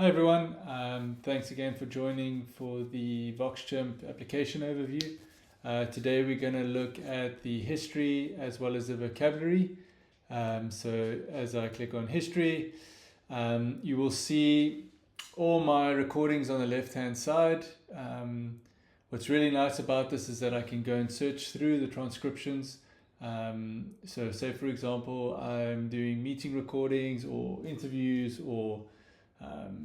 Hi everyone, thanks again for joining for the VoxChimp application overview. Today we're going to look at the history as well as the vocabulary. So as I click on history, you will see all my recordings on the left hand side. What's really nice about this is that I can go and search through the transcriptions. So say for example I'm doing meeting recordings or interviews or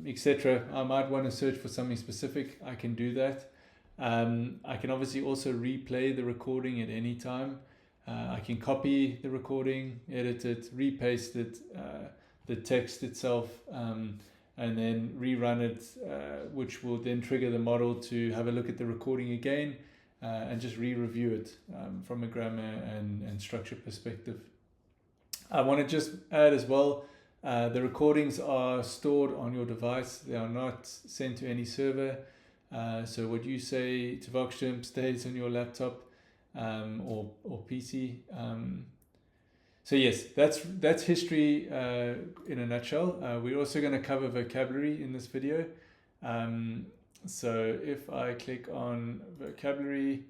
etc. I might want to search for something specific. I can do that. I can obviously also replay the recording at any time. I can copy the recording, edit it, repaste it, the text itself, and then rerun it, which will then trigger the model to have a look at the recording again and just re-review it from a grammar and structure perspective. I want to just add as well, the recordings are stored on your device. They are not sent to any server. So what you say to VoxChimp stays on your laptop or PC. So yes, that's history in a nutshell. We're also going to cover vocabulary in this video. So if I click on vocabulary,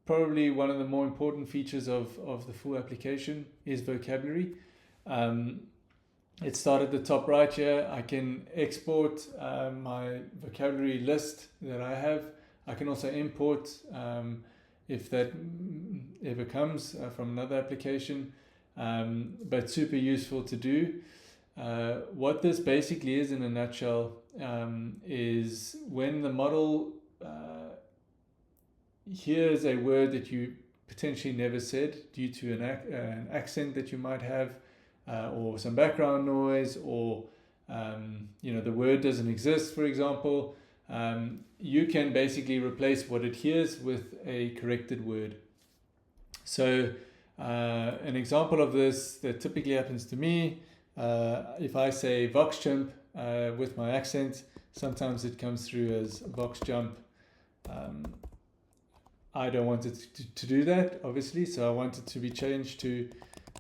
probably one of the more important features of the full application is vocabulary. It started at the top right here. I can export my vocabulary list that I have. I can also import if that ever comes from another application, but super useful to do. What this basically is in a nutshell is when the model here's a word that you potentially never said due to an accent that you might have, or some background noise, or the word doesn't exist, for example. You can basically replace what it hears with a corrected word. So an example of this that typically happens to me, if I say VoxChimp with my accent, sometimes it comes through as VoxJump. I don't want it to do that, obviously, so I want it to be changed to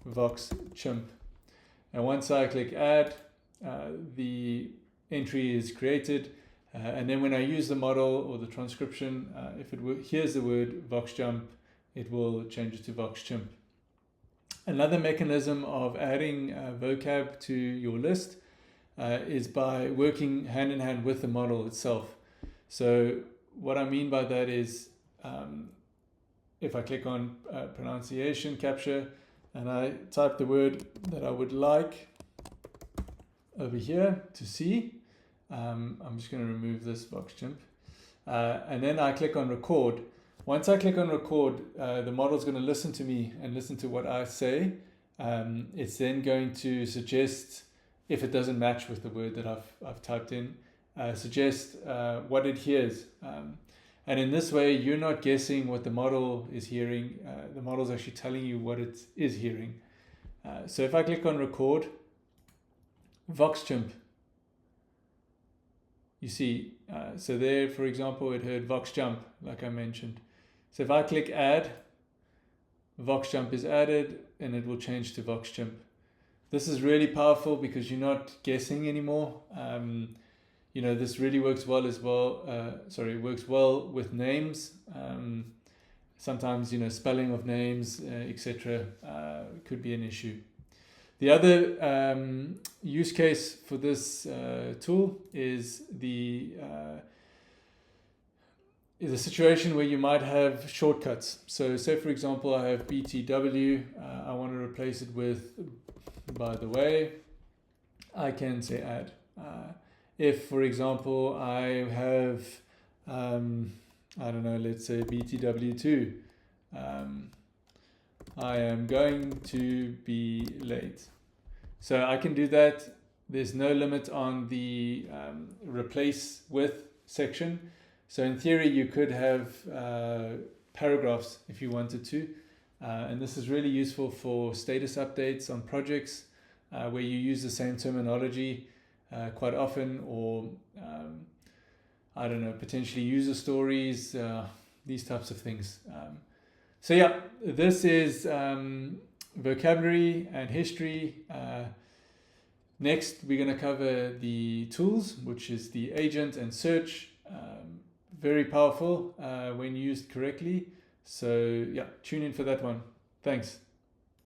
VoxChimp. And once I click add, the entry is created. And then when I use the model or the transcription, if it hears the word VoxJump, it will change it to VoxChimp. Another mechanism of adding vocab to your list is by working hand in hand with the model itself. So what I mean by that is, if I click on pronunciation capture and I type the word that I would like over here to see, I'm just going to remove this VoxChimp, and then I click on record. Once I click on record, the model is going to listen to me and listen to what I say. It's then going to suggest, if it doesn't match with the word that I've typed in, suggest what it hears. And in this way, you're not guessing what the model is hearing. The model is actually telling you what it is hearing. So if I click on record, VoxChimp, you see, so there, for example, it heard VoxJump, like I mentioned. So if I click add, VoxJump is added and it will change to VoxChimp. This is really powerful because you're not guessing anymore. This really works well as well. It works well with names. Sometimes, spelling of names, etc. Could be an issue. The other use case for this tool is the situation where you might have shortcuts. So say, for example, I have BTW. I want to replace it with by the way. I can say add. If, for example, I have, let's say BTW2, I am going to be late. So I can do that. There's no limit on the replace with section. So in theory, you could have paragraphs if you wanted to. And this is really useful for status updates on projects where you use the same terminology quite often, or potentially user stories, these types of things. So yeah, this is vocabulary and history. Next, we're going to cover the tools, which is the agent and search. Very powerful when used correctly. So yeah, tune in for that one. Thanks.